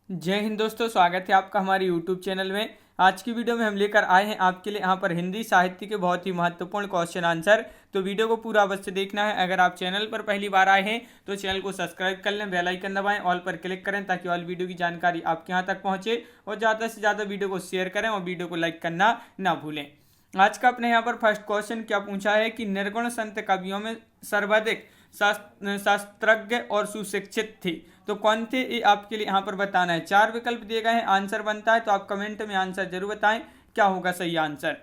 जय हिंद दोस्तों, स्वागत है आपका हमारे YouTube चैनल में। आज की वीडियो में हम लेकर आए हैं आपके लिए यहाँ पर हिंदी साहित्य के बहुत ही महत्वपूर्ण क्वेश्चन आंसर। तो वीडियो को पूरा अवश्य देखना है। अगर आप चैनल पर पहली बार आए हैं तो चैनल को सब्सक्राइब कर लें, बेल आइकन दबाएं, ऑल पर क्लिक करें ताकि ऑल वीडियो की जानकारी आपके यहाँ तक पहुँचे और ज़्यादा से ज़्यादा वीडियो को शेयर करें और वीडियो को लाइक करना ना भूलें। आज का अपने यहाँ पर फर्स्ट क्वेश्चन क्या पूछा है कि निर्गुण संत कवियों में सर्वाधिक शास्त्रज्ञ और सुशिक्षित थी। तो कौन थे ये आपके लिए यहाँ पर बताना है। 4 विकल्प दिए गए हैं, आंसर बनता है तो आप कमेंट में आंसर जरूर बताएं क्या होगा सही आंसर।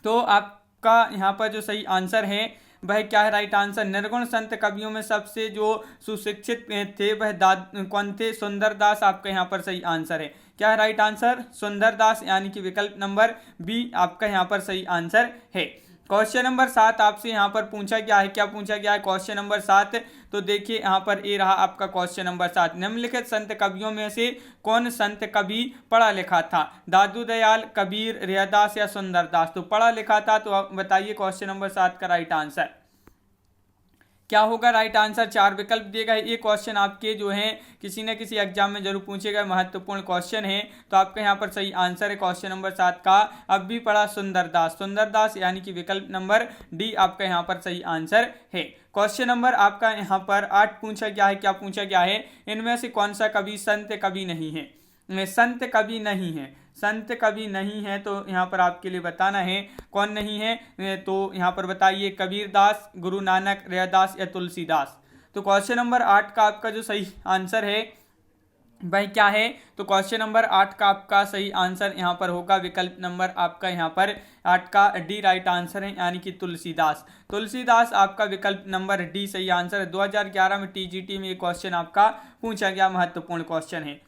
तो आपका यहाँ पर जो सही आंसर है वह क्या है, राइट आंसर निर्गुण संत कवियों में सबसे जो सुशिक्षित थे वह कौन थे, सुंदरदास आपका यहाँ पर सही आंसर है। क्या है राइट आंसर, सुंदरदास, यानी कि विकल्प नंबर बी आपका यहाँ पर सही आंसर है। क्वेश्चन नंबर 7 आपसे यहाँ पर पूछा गया है, क्या पूछा गया है क्वेश्चन नंबर 7। तो देखिए यहाँ पर ये रहा आपका क्वेश्चन नंबर 7। निम्नलिखित संत कवियों में से कौन संत कवि पढ़ा लिखा था, दादू दयाल, कबीर, रैदास या सुंदरदास। तो पढ़ा लिखा था, तो आप बताइए क्वेश्चन नंबर 7 का राइट आंसर क्या होगा। राइट आंसर 4 विकल्प दिए गए। ये क्वेश्चन आपके जो हैं किसी न किसी एग्जाम में जरूर पूछे गए महत्वपूर्ण क्वेश्चन है। तो आपका यहाँ पर सही आंसर है क्वेश्चन नंबर 7 का, अब भी पढ़ा सुंदरदास, सुंदरदास यानी कि विकल्प नंबर डी आपका यहाँ पर सही आंसर है। क्वेश्चन नंबर आपका यहाँ पर 8 पूछा गया है, क्या पूछा गया है, इनमें से कौन सा कवि संत कवि नहीं है। संत कवि नहीं है, संत कवि नहीं है, तो यहाँ पर आपके लिए बताना है कौन नहीं है। तो यहाँ पर बताइए कबीरदास, गुरु नानक, रैदास या तुलसीदास। तो क्वेश्चन नंबर 8 का आपका जो सही आंसर है भाई क्या है, तो क्वेश्चन नंबर 8 का आपका सही आंसर यहाँ पर होगा विकल्प नंबर आपका यहाँ पर 8 का डी राइट आंसर है, यानी कि तुलसीदास। तुलसीदास आपका विकल्प नंबर डी सही आंसर है। 2011 में टीजीटी में ये क्वेश्चन आपका पूछा गया महत्वपूर्ण क्वेश्चन है।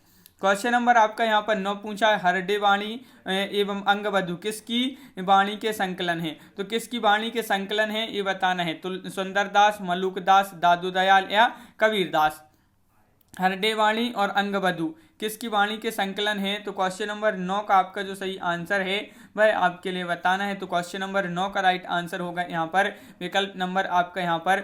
क्वेश्चन नंबर आपका यहाँ पर 9 पूछा है, हरडे वाणी एवं अंगबधु किसकी वाणी के संकलन है। तो किसकी वाणी के संकलन है ये बताना है, सुंदरदास, मलुकदास, दादू दयाल या कबीरदास। हरडे वाणी और अंगबधु किसकी वाणी के संकलन है। तो क्वेश्चन नंबर 9 का आपका जो सही आंसर है वह आपके लिए बताना है। तो क्वेश्चन नंबर 9 का राइट आंसर होगा यहाँ पर विकल्प नंबर आपका यहाँ पर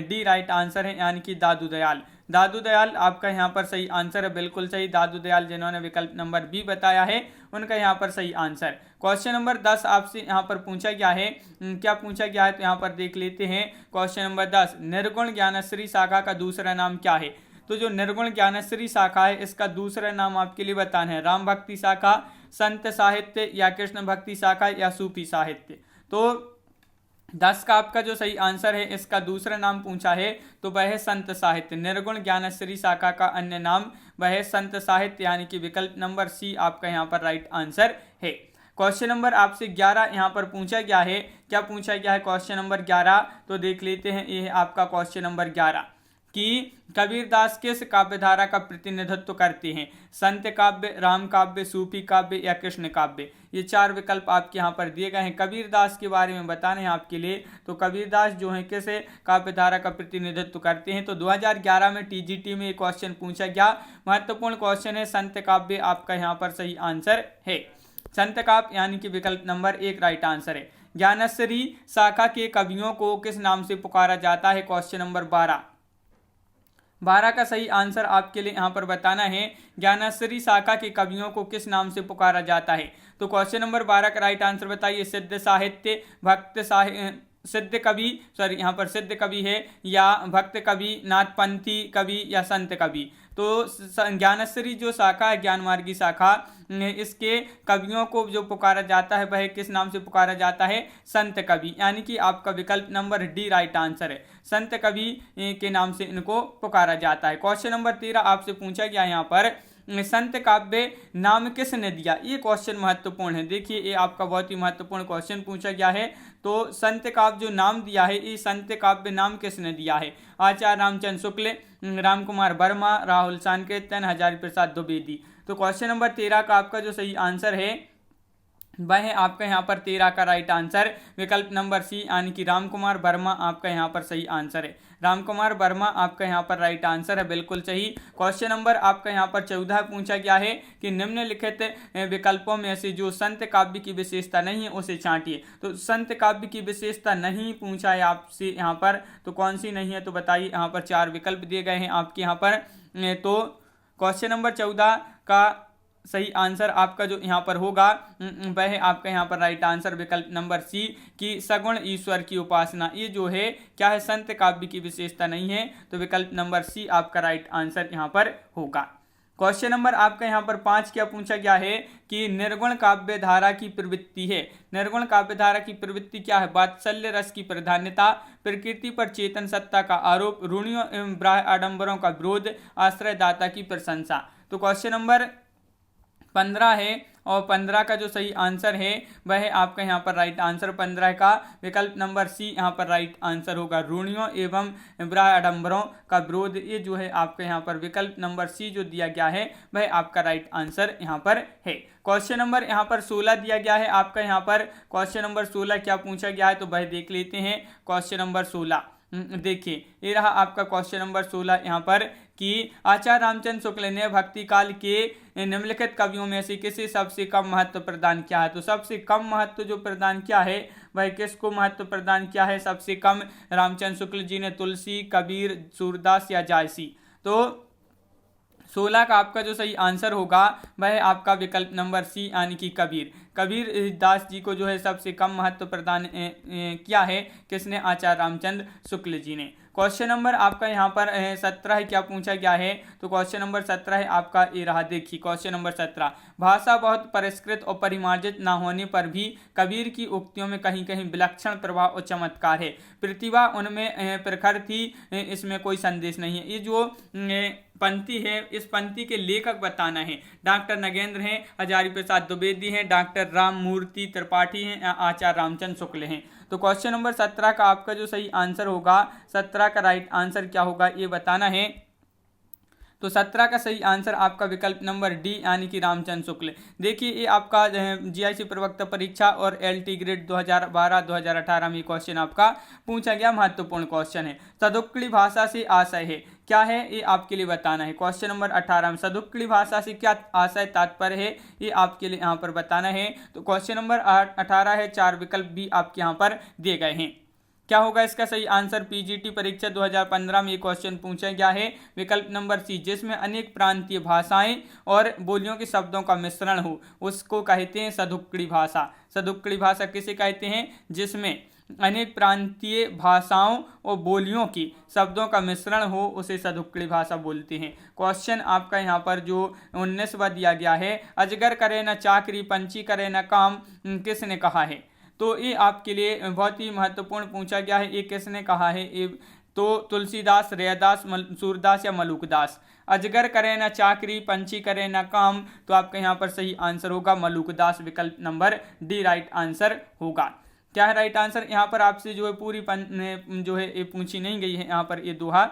डी राइट आंसर है, यानी कि दादू दयाल। दादू दयाल आपका यहाँ पर सही आंसर है, बिल्कुल सही। दादू दयाल जिन्होंने विकल्प नंबर बी बताया है उनका यहाँ पर सही आंसर। क्वेश्चन नंबर 10 आपसे यहाँ पर पूछा गया है, क्या पूछा गया है, तो यहाँ पर देख लेते हैं। क्वेश्चन नंबर 10, निर्गुण ज्ञानश्री शाखा का दूसरा नाम क्या है। तो जो निर्गुण ज्ञानश्री शाखा है इसका दूसरा नाम आपके लिए बताना है, राम भक्ति शाखा, संत साहित्य या कृष्ण भक्ति शाखा या सूफी साहित्य। तो 10 का आपका जो सही आंसर है इसका दूसरा नाम पूछा है तो वह है संत साहित्य। निर्गुण ज्ञानश्री शाखा का अन्य नाम वह है संत साहित्य, यानी कि विकल्प नंबर सी आपका यहाँ पर राइट आंसर है। क्वेश्चन नंबर आपसे 11 यहाँ पर पूछा गया है, क्या पूछा गया है क्वेश्चन नंबर 11। तो देख लेते हैं, ये है आपका क्वेश्चन नंबर 11 कि कबीरदास किस काव्यधारा का प्रतिनिधित्व करते हैं, संत काव्य, राम काव्य, सूफी काव्य या कृष्ण काव्य। ये 4 विकल्प आपके यहाँ पर दिए गए हैं। कबीरदास के बारे में बताने हैं आपके लिए, तो कबीरदास जो है किस काव्यधारा का प्रतिनिधित्व करते हैं। तो 2011 में टीजीटी में ये क्वेश्चन पूछा गया, महत्वपूर्ण क्वेश्चन है। संत काव्य आपका यहाँ पर सही आंसर है, संत काव्य यानी कि विकल्प नंबर 1 राइट आंसर है। ज्ञानश्री शाखा के कवियों को किस नाम से पुकारा जाता है, क्वेश्चन नंबर 12 का सही आंसर आपके लिए यहाँ पर बताना है, ज्ञानश्री शाखा के कवियों को किस नाम से पुकारा जाता है। तो क्वेश्चन नंबर 12 का राइट आंसर बताइए, सिद्ध साहित्य, भक्त साहित्य, सिद्ध कवि, सॉरी यहाँ पर सिद्ध कवि है, या भक्त कवि, नाथपंथी कवि या संत कवि। तो ज्ञानश्री जो शाखा है, ज्ञान मार्गी शाखा, इसके कवियों को जो पुकारा जाता है वह किस नाम से पुकारा जाता है, संत कवि, यानी कि आपका विकल्प नंबर डी राइट आंसर है, संत कवि के नाम से इनको पुकारा जाता है। क्वेश्चन नंबर 13 आपसे पूछा गया यहाँ पर, संत काव्य नाम किसने दिया। ये क्वेश्चन महत्वपूर्ण है, देखिए ये आपका बहुत ही महत्वपूर्ण क्वेश्चन पूछा गया है। तो संत काव्य जो नाम दिया है, ये संत काव्य नाम किसने दिया है, आचार्य रामचंद्र शुक्ल, राम कुमार वर्मा, राहुल सांकृत्यन, हजारी प्रसाद द्विवेदी। तो क्वेश्चन नंबर 13 का आपका जो सही आंसर है वह है आपका यहाँ पर 13 का राइट आंसर विकल्प नंबर सी, यानी कि राम कुमार वर्मा आपका यहाँ पर सही आंसर है। राम कुमार वर्मा आपका यहाँ पर राइट आंसर है, बिल्कुल सही। क्वेश्चन नंबर आपका यहाँ पर 14 पूछा गया है कि निम्नलिखित विकल्पों में से जो संत काव्य की विशेषता नहीं है उसे छांटिए। तो संत काव्य की विशेषता नहीं पूछा है आपसे यहाँ पर, तो कौन सी नहीं है, तो बताइए। यहाँ पर 4 विकल्प दिए गए हैं आपके यहाँ पर। तो क्वेश्चन नंबर 14 का सही आंसर आपका जो यहाँ पर होगा वह आपका यहाँ पर राइट आंसर विकल्प नंबर सी कि सगुण ईश्वर की उपासना। ये जो है क्या है, संत काव्य की विशेषता नहीं है, तो विकल्प नंबर सी आपका राइट आंसर यहाँ पर होगा। क्वेश्चन नंबर आपका यहाँ पर 5 क्या पूछा गया है कि निर्गुण काव्य धारा की प्रवृत्ति है। निर्गुण काव्य धारा की प्रवृत्ति क्या है? वात्सल्य रस की प्राधान्यता, प्रकृति पर चेतन सत्ता का आरोप, रूढ़ियों एवं बाह्य आडंबरों का विरोध, आश्रयदाता की प्रशंसा। तो क्वेश्चन नंबर 15 है और 15 का जो सही आंसर है वह आपका यहाँ पर राइट आंसर 15 का विकल्प नंबर सी यहाँ पर राइट आंसर होगा। रूढ़ियों एवं बाह्य आडंबरों का विरोध, ये जो है आपका यहाँ पर विकल्प नंबर सी जो दिया गया है वह आपका राइट आंसर यहाँ पर है। क्वेश्चन नंबर यहाँ पर 16 दिया गया है आपका यहाँ पर। क्वेश्चन नंबर 16 क्या पूछा गया है तो वह देख लेते हैं। क्वेश्चन नंबर 16 देखिए, ये रहा आपका क्वेश्चन नंबर 16 यहाँ पर कि आचार्य रामचंद्र शुक्ल ने भक्ति काल के निम्नलिखित कवियों में से किसे सबसे कम महत्व प्रदान किया है। तो सबसे कम महत्व जो प्रदान किया है वह किसको महत्व प्रदान किया है सबसे कम? रामचंद्र शुक्ल जी ने तुलसी, कबीर, सूरदास या जायसी। तो 16 का आपका जो सही आंसर होगा वह आपका विकल्प नंबर सी यानी कि कबीर दास जी को जो है सबसे कम महत्व प्रदान किया है किसने? आचार्य रामचंद्र शुक्ल जी ने। क्वेश्चन नंबर आपका यहाँ पर 17 क्या पूछा गया है तो क्वेश्चन नंबर 17 है आपका ये रहा। देखिए क्वेश्चन नंबर 17, भाषा बहुत परिष्कृत और परिमार्जित न होने पर भी कबीर की उक्तियों में कहीं कहीं विलक्षण प्रभाव और चमत्कार है, प्रतिभा उनमें प्रखर थी, इसमें कोई संदेश नहीं है। ये जो पंक्ति है इस पंक्ति के लेखक बताना है। डॉक्टर नगेंद्र हैं, हजारी प्रसाद द्विवेदी हैं, डॉक्टर राम मूर्ति त्रिपाठी हैं, आचार्य रामचंद्र शुक्ल हैं। तो क्वेश्चन नंबर 17 का आपका जो सही आंसर होगा 17 का राइट आंसर क्या होगा ये बताना है। तो 17 का सही आंसर आपका विकल्प नंबर डी यानी कि रामचंद्र शुक्ल। देखिए ये आपका जीआईसी प्रवक्ता परीक्षा और एलटी ग्रेड 2012-2018 में क्वेश्चन आपका पूछा गया महत्वपूर्ण क्वेश्चन है। सदुक्कड़ी भाषा से आशय है क्या है ये आपके लिए बताना है। क्वेश्चन नंबर 18 में सदुक्कड़ी भाषा से क्या आशय तात्पर्य है ये आपके लिए यहाँ पर बताना है। तो क्वेश्चन नंबर 18 है, 4 विकल्प भी आपके यहाँ पर दिए गए हैं। क्या होगा इसका सही आंसर? पीजीटी परीक्षा 2015 में ये क्वेश्चन पूछा गया है विकल्प नंबर सी, जिसमें अनेक प्रांतीय भाषाएं और बोलियों के शब्दों का मिश्रण हो उसको कहते हैं सदुक्कड़ी भाषा। सदुक्कड़ी भाषा किसे कहते हैं? जिसमें अनेक प्रांतीय भाषाओं और बोलियों की शब्दों का मिश्रण हो उसे सदुक्कड़ी भाषा बोलते हैं। क्वेश्चन आपका यहाँ पर जो 19वां दिया गया है, अजगर करे न चाकरी पंछी करे न काम, किसने कहा है? तो ये आपके लिए बहुत ही महत्वपूर्ण पूछा गया है। ये किसने कहा है? ये तो तुलसीदास, रैदास, सूरदास या मलुकदास। अजगर करे न चाकरी पंछी करे न काम, तो आपका यहाँ पर सही आंसर होगा मलुकदास, विकल्प नंबर डी राइट आंसर होगा। क्या है राइट आंसर? यहाँ पर आपसे जो है पूरी जो है ये पूछी नहीं गई है। यहाँ पर ये दोहा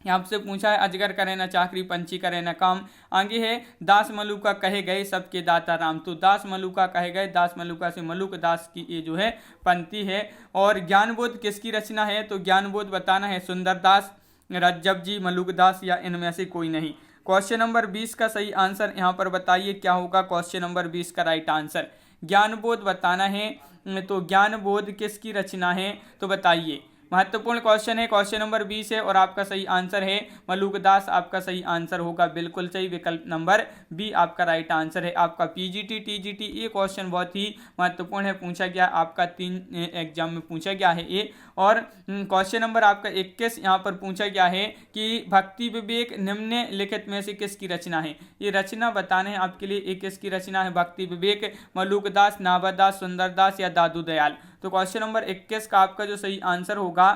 आपसे पूछा है अजगर करे न चाकरी पंछी करे न काम। आगे है दास मलुका कहे गए सबके दाता राम। तो दास मलुका कहे गए, दास मलुका से मलुक दास की ये जो है पंक्ति है। और ज्ञानबोध किसकी रचना है? तो ज्ञानबोध बताना है सुंदरदास, रज्जब जी, मलुकदास या इनमें से कोई नहीं। क्वेश्चन नंबर 20 का सही आंसर यहाँ पर बताइए क्या होगा। क्वेश्चन नंबर 20 का राइट आंसर ज्ञानबोध बताना है। तो ज्ञानबोध किसकी रचना है तो बताइए। महत्वपूर्ण क्वेश्चन है। क्वेश्चन नंबर 20 है और आपका सही आंसर है मलुकदास, आपका सही आंसर होगा बिल्कुल सही, विकल्प नंबर बी आपका राइट आंसर है। आपका पीजीटी टीजीटी ये क्वेश्चन बहुत ही महत्वपूर्ण है, पूछा गया आपका 3 एग्जाम में पूछा गया है ये। और क्वेश्चन नंबर आपका 21 यहाँ पर पूछा गया है कि भक्ति विवेक निम्नलिखित में से किसकी रचना है। ये रचना बताना है आपके लिए, एक किसकी रचना है भक्ति विवेक, मलुकदास, नाभादास, सुंदरदास या दादू दयाल। तो क्वेश्चन नंबर 21 का आपका जो सही आंसर होगा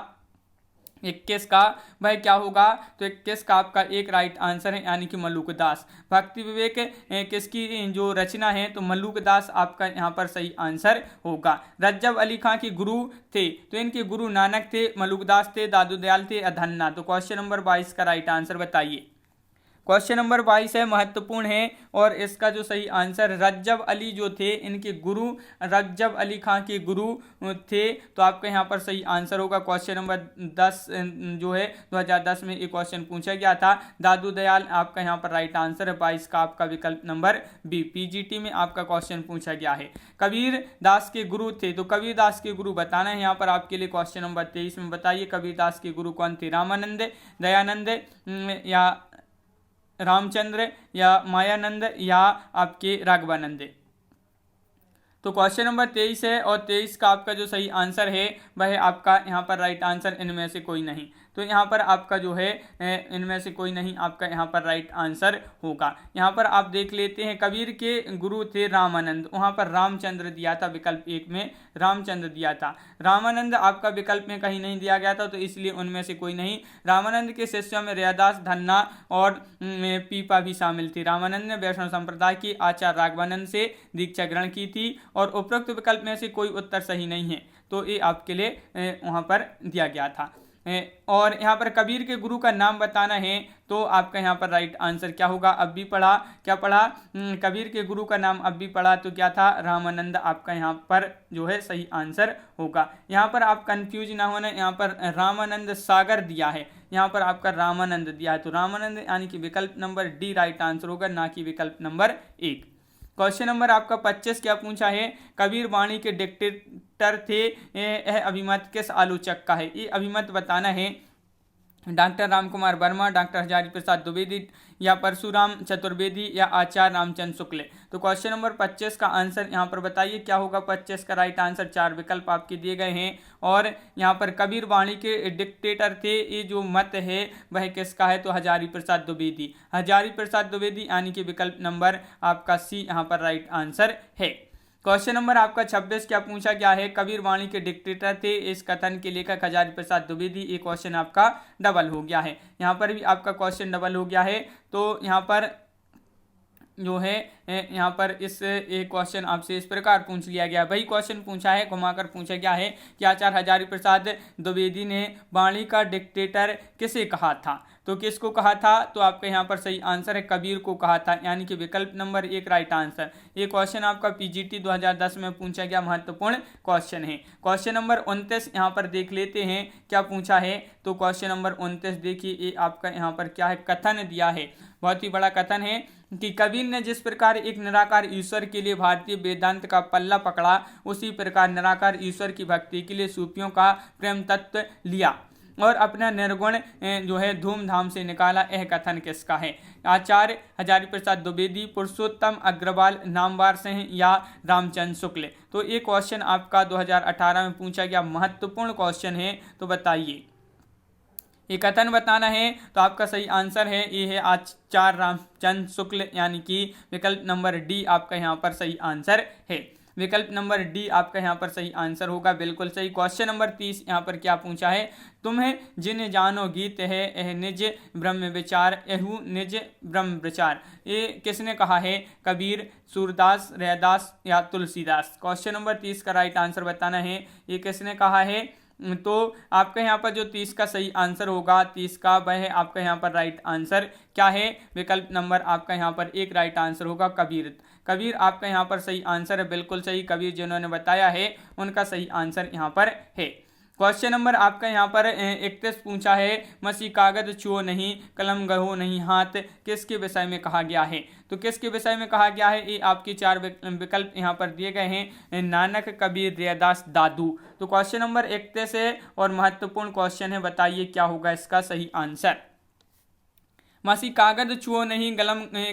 21 का वह क्या होगा। तो 21 का आपका एक राइट आंसर है यानी कि मलुकदास। भक्ति विवेक किसकी जो रचना है तो मलुकदास आपका यहाँ पर सही आंसर होगा। रज्जब अली खां के गुरु थे तो इनके गुरु नानक थे, मलुकदास थे, दादू दयाल थे, अधन्ना। तो क्वेश्चन नंबर 22 का राइट आंसर बताइए। क्वेश्चन नंबर 22 है, महत्वपूर्ण है और इसका जो सही आंसर रज्जब अली जो थे इनके गुरु रज्जब अली खां के गुरु थे। तो आपका यहाँ पर सही आंसर होगा क्वेश्चन नंबर 10 जो है 2010 में एक क्वेश्चन पूछा गया था। दादू दयाल आपका यहाँ पर राइट आंसर है। 22 का आपका विकल्प नंबर बी पीजीटी में आपका क्वेश्चन पूछा गया है। कबीर दास के गुरु थे तो कबीर दास के गुरु बताना है यहाँ पर आपके लिए। क्वेश्चन नंबर 23 में बताइए कबीर दास के गुरु कौन थे? रामानंद, दयानंद या रामचंद्र या मायानंद या आपके राघवानंद। तो क्वेश्चन नंबर 23 है और 23 का आपका जो सही आंसर है वह है आपका यहाँ पर राइट आंसर इनमें से कोई नहीं। तो यहाँ पर आपका जो है इनमें से कोई नहीं आपका यहाँ पर राइट आंसर होगा। यहाँ पर आप देख लेते हैं कबीर के गुरु थे रामानंद, वहाँ पर रामचंद्र दिया था, विकल्प 1 में रामचंद्र दिया था। रामानंद आपका विकल्प में कहीं नहीं दिया गया था, तो इसलिए उनमें से कोई नहीं। रामानंद के शिष्यों में रैदास, धन्ना और पीपा भी शामिल थी। रामानंद ने वैष्णव संप्रदाय की आचार्य राघवानंद से दीक्षा ग्रहण की थी और उपरोक्त विकल्प में से कोई उत्तर सही नहीं है, तो ये आपके लिए वहाँ पर दिया गया था। और यहाँ पर कबीर के गुरु का नाम बताना है, तो आपका यहाँ पर राइट आंसर क्या होगा। अब भी पढ़ा, क्या पढ़ा, कबीर के गुरु का नाम अब भी पढ़ा, तो क्या था, रामानंद आपका यहाँ पर जो है सही आंसर होगा। यहाँ पर आप कंफ्यूज ना होना, यहाँ पर रामानंद सागर दिया है, यहाँ पर आपका रामानंद दिया है, तो रामानंद यानी कि विकल्प नंबर डी राइट आंसर होगा, ना कि विकल्प नंबर 1। क्वेश्चन नंबर आपका 25 क्या पूछा है, कबीर वाणी के डिक्टेटर थे, यह अभिमत किस आलोचक का है। ये अभिमत बताना है डॉक्टर रामकुमार वर्मा, डॉक्टर हजारी प्रसाद द्विवेदी या परशुराम चतुर्वेदी या आचार्य रामचंद्र शुक्ल। तो क्वेश्चन नंबर 25 का आंसर यहाँ पर बताइए क्या होगा। 25 का राइट आंसर 4 विकल्प आपके दिए गए हैं और यहाँ पर कबीर वाणी के डिक्टेटर थे, ये जो मत है वह किसका है, तो हजारी प्रसाद द्विवेदी, हजारी प्रसाद द्विवेदी यानी कि विकल्प नंबर आपका सी यहाँ पर राइट आंसर है। क्वेश्चन नंबर आपका 26 क्या पूछा गया है, कबीर वाणी के डिक्टेटर थे, इस कथन के लेखक हजारी प्रसाद द्विवेदी। ये क्वेश्चन आपका डबल हो गया है, यहाँ पर भी आपका क्वेश्चन डबल हो गया है। तो यहाँ पर जो है यहाँ पर इस एक क्वेश्चन आपसे इस प्रकार पूछ लिया गया, वही क्वेश्चन पूछा है, घुमाकर पूछा गया है कि आचार्य हजारी प्रसाद द्विवेदी ने वाणी का डिक्टेटर किसे कहा था, तो किसको कहा था, तो आपका यहाँ पर सही आंसर है कबीर को कहा था, यानी कि विकल्प नंबर 1 राइट आंसर। ये क्वेश्चन आपका पीजीटी 2010 में पूछा गया महत्वपूर्ण क्वेश्चन है। क्वेश्चन नंबर 29 यहाँ पर देख लेते हैं क्या पूछा है, तो क्वेश्चन नंबर 29 देखिए, ये आपका यहाँ पर क्या है, कथन दिया है, बहुत ही बड़ा कथन है कि कबीर ने जिस प्रकार एक निराकार ईश्वर के लिए भारतीय वेदांत का पल्ला पकड़ा, उसी प्रकार निराकार ईश्वर की भक्ति के लिए सूफियों का प्रेम तत्व लिया और अपना निर्गुण जो है धूमधाम से निकाला। यह कथन किसका है, आचार्य हजारी प्रसाद द्विवेदी, पुरुषोत्तम अग्रवाल, नामवर सिंह या रामचंद्र शुक्ल। तो ये क्वेश्चन आपका 2018 में पूछा गया महत्वपूर्ण क्वेश्चन है, तो बताइए ये कथन बताना है। तो आपका सही आंसर है ये है आचार्य रामचंद्र शुक्ल, यानी कि विकल्प नंबर डी आपका यहाँ पर सही आंसर है, विकल्प नंबर डी आपका यहाँ पर सही आंसर होगा, बिल्कुल सही। क्वेश्चन नंबर 30 यहाँ पर क्या पूछा है, तुम्हें जिन जानो गीत है यह निज ब्रह्म विचार, एहू निज ब्रह्म विचार। ये किसने कहा है, कबीर, सूरदास, रैदास या तुलसीदास। क्वेश्चन नंबर 30 का राइट आंसर बताना है, ये किसने कहा है, तो आपका यहाँ पर जो 30 का सही आंसर होगा, 30 का वह है आपका यहाँ पर राइट आंसर क्या है, विकल्प नंबर आपका यहाँ पर 1 राइट आंसर होगा, कबीर। कबीर आपका यहाँ पर सही आंसर है, बिल्कुल सही, कबीर जिन्होंने बताया है उनका सही आंसर यहाँ पर है। क्वेश्चन नंबर आपका यहाँ पर 31 पूछा है, मसी कागज छुओ नहीं, कलम गहो नहीं हाथ, किसके विषय में कहा गया है। तो किसके विषय में कहा गया है, ये आपकी 4 विकल्प यहाँ पर दिए गए हैं, नानक, कबीर, रैदास, दादू। तो क्वेश्चन नंबर 31 है और महत्वपूर्ण क्वेश्चन है, बताइए क्या होगा इसका सही आंसर। मासी कागज छुओ नहीं,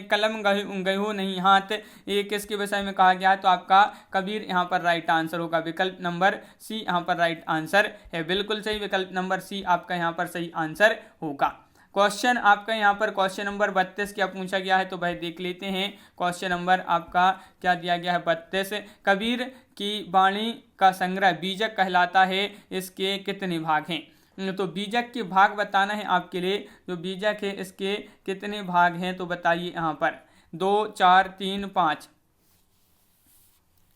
कलम गहो नहीं हाथ, ये किसके विषय में कहा गया है, तो आपका कबीर यहाँ पर राइट आंसर होगा, विकल्प नंबर सी यहाँ पर राइट आंसर है, बिल्कुल सही, विकल्प नंबर सी आपका यहाँ पर सही आंसर होगा। क्वेश्चन आपका यहाँ पर क्वेश्चन नंबर 32 क्या पूछा गया है, तो भाई देख लेते हैं। क्वेश्चन नंबर आपका क्या दिया गया है, 32, कबीर की वाणी का संग्रह बीजक कहलाता है, इसके कितने भाग हैं। तो बीजक के भाग बताना है आपके लिए, जो बीजक है इसके कितने भाग हैं, तो बताइए यहाँ पर 2, 4, 3, 5।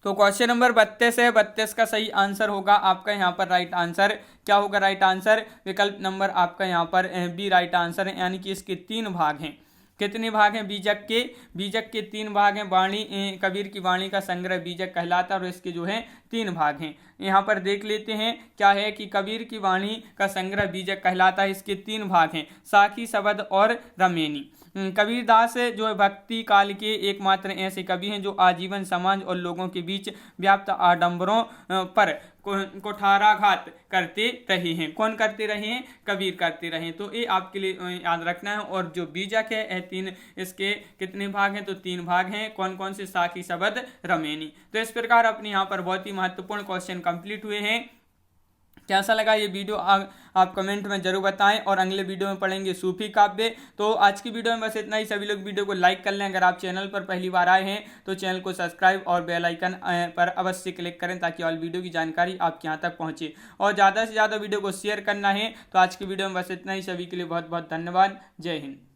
तो क्वेश्चन नंबर 32 है, 32 का सही आंसर होगा आपका यहाँ पर राइट आंसर क्या होगा, राइट आंसर विकल्प नंबर आपका यहाँ पर बी राइट आंसर है, यानी कि इसके 3 भाग हैं। कितने भाग हैं बीजक के, बीजक के 3 भाग हैं। वाणी, कबीर की वाणी का संग्रह बीजक कहलाता है और इसके जो है 3 भाग हैं। यहाँ पर देख लेते हैं क्या है कि कबीर की वाणी का संग्रह बीजक कहलाता है, इसके 3 भाग हैं, साखी, शबद और रमेनी। कबीरदास जो है भक्ति काल के एकमात्र ऐसे कवि हैं जो आजीवन समाज और लोगों के बीच व्याप्त आडंबरों पर कुठाराघात करते रहे हैं। कौन करते रहे हैं? कबीर करते रहे हैं। तो ये आपके लिए याद रखना है। और जो बीजक है यह तीन, इसके कितने भाग हैं? तो 3 भाग हैं। कौन कौन से? साखी, शबद, रमेनी। तो इस प्रकार अपने यहाँ पर बहुत ही महत्वपूर्ण क्वेश्चन कंप्लीट हुए हैं। कैसा लगा ये वीडियो आप कमेंट में जरूर बताएं। और अगले वीडियो में पढ़ेंगे सूफी काव्य। तो आज की वीडियो में बस इतना ही। सभी लोग वीडियो को लाइक कर लें। अगर आप चैनल पर पहली बार आए हैं तो चैनल को सब्सक्राइब और बेल आइकन पर अवश्य क्लिक करें ताकि ऑल वीडियो की जानकारी आपके यहाँ तक पहुँचे। और ज़्यादा से ज़्यादा वीडियो को शेयर करना है। तो आज की वीडियो में बस इतना ही। सभी के लिए बहुत बहुत धन्यवाद। जय हिंद।